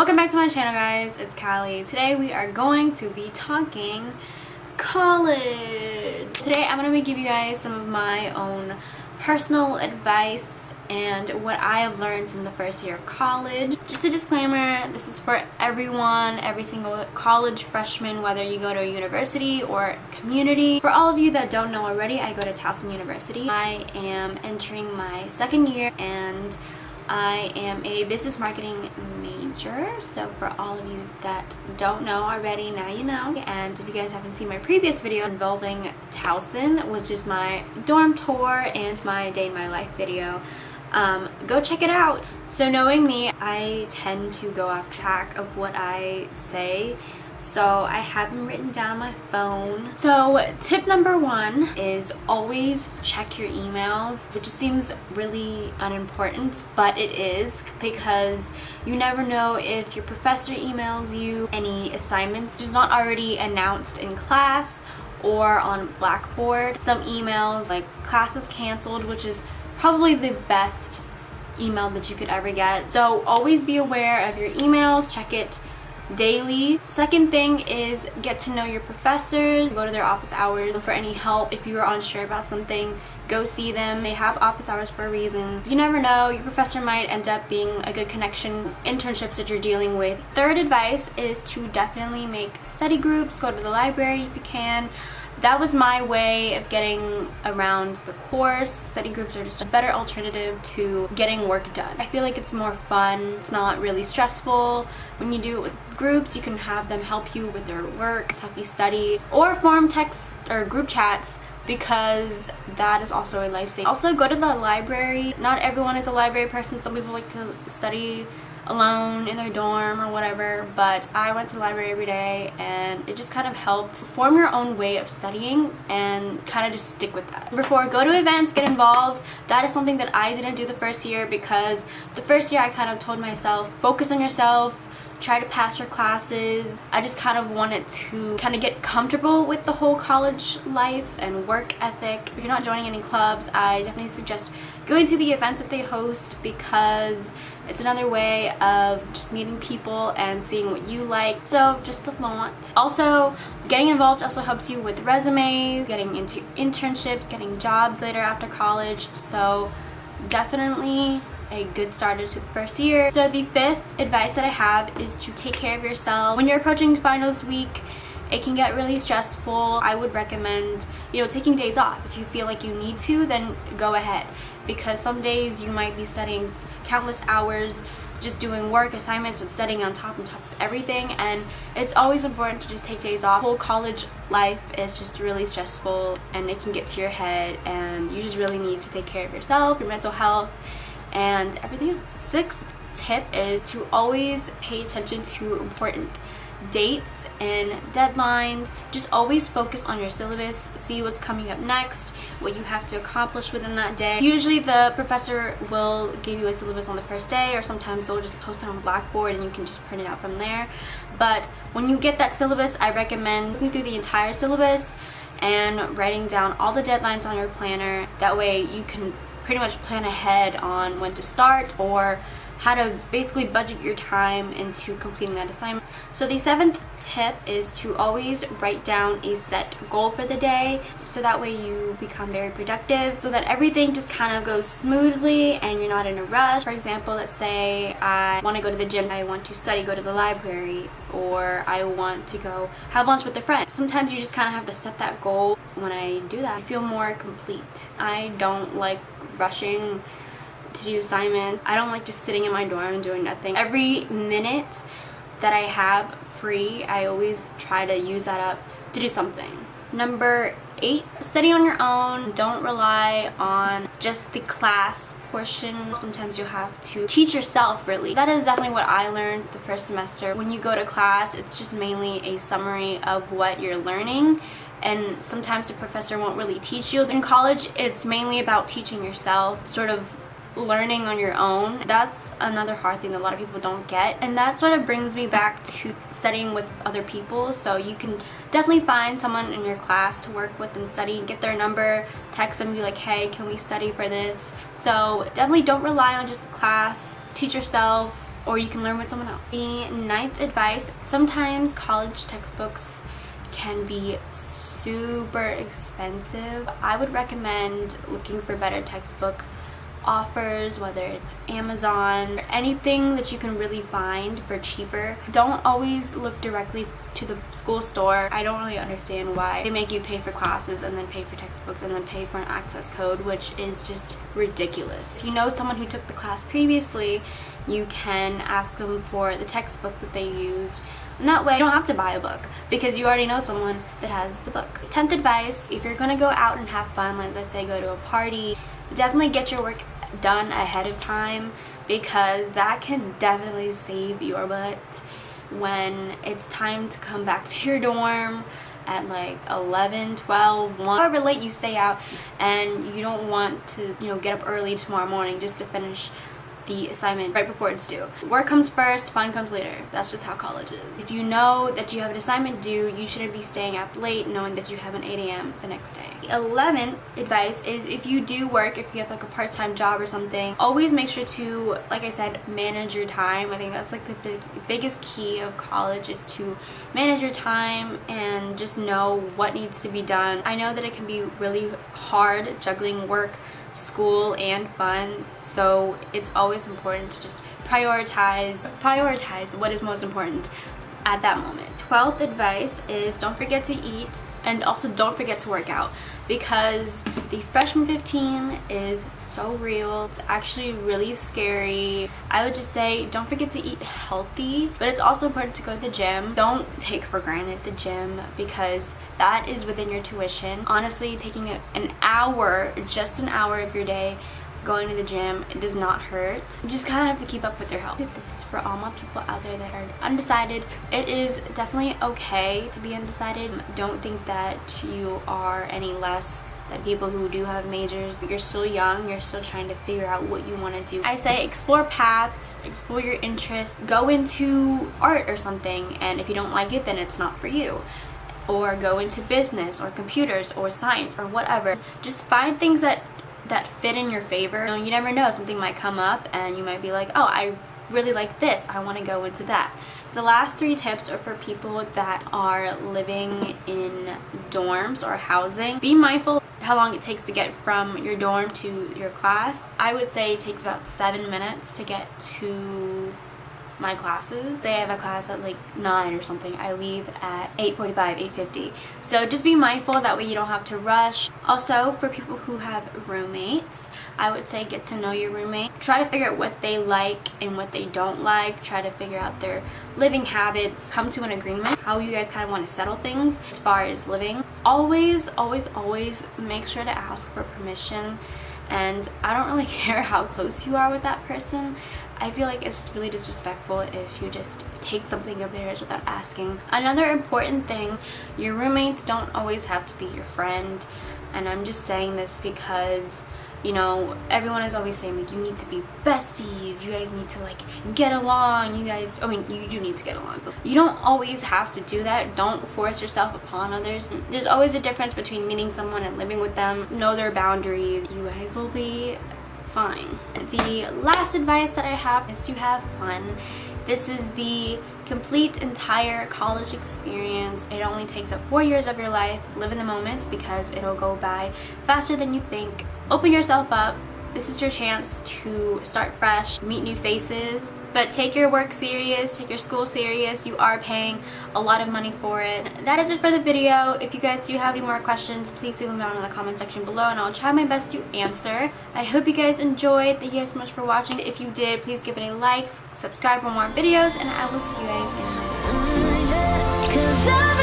Welcome back to my channel, guys. It's Callie. Today we are going to be talking college. Today I'm going to be giving you guys some of my own personal advice and what I have learned from the first year of college. Just a disclaimer, this is for everyone, every single college freshman, whether you go to a university or community. For all of you that don't know already, I go to Towson University. I am entering my second year and I am a business marketing major, so for all of you that don't know already, now you know. And if you guys haven't seen my previous video involving Towson, which is my dorm tour and my day in my life video, go check it out. So knowing me, I tend to go off track of what I say, so I have them written down on my phone. So tip number one is always check your emails, which seems really unimportant, but it is, because you never know if your professor emails you any assignments is not already announced in class or on Blackboard. Some emails like classes canceled, which is probably the best email that you could ever get. So always be aware of your emails, check it daily. Second thing is get to know your professors. Go to their office hours for any help. If you are unsure about something, go see them. They have office hours for a reason. You never know, your professor might end up being a good connection. Internships that you're dealing with. Third advice is to definitely make study groups. Go to the library if you can. That was my way of getting around the course. Study groups are just a better alternative to getting work done. I feel like it's more fun. It's not really stressful. When you do it with groups, you can have them help you with their work, help you study, or form text or group chats, because that is also a lifesaver. Also, go to the library. Not everyone is a library person. Some people like to study alone in their dorm or whatever, but I went to the library every day and it just kind of helped form your own way of studying and kind of just stick with that. Number four, go to events, get involved. That is something that I didn't do the first year, because the first year I kind of told myself, focus on yourself, try to pass your classes. I just kind of wanted to kind of get comfortable with the whole college life and work ethic. If you're not joining any clubs, I definitely suggest going to the events that they host, because it's another way of just meeting people and seeing what you like. So just the font. Also, getting involved also helps you with resumes, getting into internships, getting jobs later after college. So definitely a good starter to the first year. So the fifth advice that I have is to take care of yourself. When you're approaching finals week, it can get really stressful. I would recommend, taking days off. If you feel like you need to, then go ahead, because some days you might be studying countless hours, just doing work, assignments, and studying on top of everything, and it's always important to just take days off. Whole college life is just really stressful and it can get to your head, and you just really need to take care of yourself, your mental health, and everything else. Sixth tip is to always pay attention to important dates and deadlines. Just always focus on your syllabus, see what's coming up next, what you have to accomplish within that day. Usually the professor will give you a syllabus on the first day, or sometimes they'll just post it on Blackboard and you can just print it out from there. But when you get that syllabus, I recommend looking through the entire syllabus and writing down all the deadlines on your planner. That way you can pretty much plan ahead on when to start, or how to basically budget your time into completing that assignment. So the seventh tip is to always write down a set goal for the day, so that way you become very productive, so that everything just kind of goes smoothly and you're not in a rush. For example, let's say I want to go to the gym, I want to study, go to the library, or I want to go have lunch with a friend. Sometimes you just kind of have to set that goal. When I do that, I feel more complete. I don't like rushing to do assignments. I don't like just sitting in my dorm and doing nothing. Every minute that I have free, I always try to use that up to do something. Number 8, study on your own. Don't rely on just the class portion. Sometimes you have to teach yourself, really. That is definitely what I learned the first semester. When you go to class, it's just mainly a summary of what you're learning, and sometimes the professor won't really teach you. In college, it's mainly about teaching yourself, sort of learning on your own. That's another hard thing that a lot of people don't get, and that sort of brings me back to studying with other people. So you can definitely find someone in your class to work with and study, get their number, text them, be like, hey, can we study for this? So definitely don't rely on just the class. Teach yourself, or you can learn with someone else. The ninth advice, sometimes college textbooks can be super expensive. I would recommend looking for better textbook offers, whether it's Amazon or anything that you can really find for cheaper. Don't always look directly to the school store. I don't really understand why they make you pay for classes and then pay for textbooks and then pay for an access code, which is just ridiculous. If you know someone who took the class previously, you can ask them for the textbook that they used, and that way you don't have to buy a book because you already know someone that has the book. 10th advice, if you're gonna go out and have fun, like let's say go to a party, definitely get your work done ahead of time, because that can definitely save your butt when it's time to come back to your dorm at like 11, 12, 1, however late you stay out, and you don't want to, get up early tomorrow morning just to finish the assignment right before it's due. Work comes first, fun comes later. That's just how college is. If you know that you have an assignment due, you shouldn't be staying up late knowing that you have an 8 a.m. the next day. The 11th advice is, if you do work, if you have like a part-time job or something, always make sure to, like I said, manage your time. I think that's like the biggest key of college, is to manage your time and just know what needs to be done. I know that it can be really hard juggling work, school, and fun, so it's always important to just prioritize what is most important at that moment. 12th advice is, don't forget to eat, and also don't forget to work out, because the freshman 15 is so real. It's actually really scary. I would just say don't forget to eat healthy, but it's also important to go to the gym. Don't take for granted the gym, because that is within your tuition. Honestly, taking an hour, just an hour of your day going to the gym, it does not hurt. You just kind of have to keep up with your health. This is for all my people out there that are undecided. It is definitely okay to be undecided. Don't think that you are any less than people who do have majors. You're still young, you're still trying to figure out what you want to do. I say explore paths, explore your interests, go into art or something, and if you don't like it, then it's not for you. Or go into business or computers or science or whatever. Just find things that fit in your favor. You never know, something might come up and you might be like, oh, I really like this, I want to go into that. The last 3 tips are for people that are living in dorms or housing. Be mindful how long it takes to get from your dorm to your class. I would say it takes about 7 minutes to get to my classes. Say I have a class at like 9 or something, I leave at 8:45, 8:50. So just be mindful, that way you don't have to rush. Also, for people who have roommates, I would say get to know your roommate. Try to figure out what they like and what they don't like. Try to figure out their living habits. Come to an agreement how you guys kind of want to settle things as far as living. Always, always, always make sure to ask for permission. And I don't really care how close you are with that person. I feel like it's just really disrespectful if you just take something of theirs without asking. Another important thing, your roommates don't always have to be your friend. And I'm just saying this because, everyone is always saying like you need to be besties, you guys need to like get along, you do need to get along, but you don't always have to do that. Don't force yourself upon others. There's always a difference between meeting someone and living with them. Know their boundaries. You guys will be fine. The last advice that I have is to have fun. This is the complete entire college experience. It only takes up 4 years of your life. Live in the moment, because it'll go by faster than you think. Open yourself up. This is your chance to start fresh, meet new faces, but take your work serious, take your school serious. You are paying a lot of money for it. That is it for the video. If you guys do have any more questions, please leave them down in the comment section below and I'll try my best to answer. I hope you guys enjoyed. Thank you guys so much for watching. If you did, please give it a like, subscribe for more videos, and I will see you guys in the next video.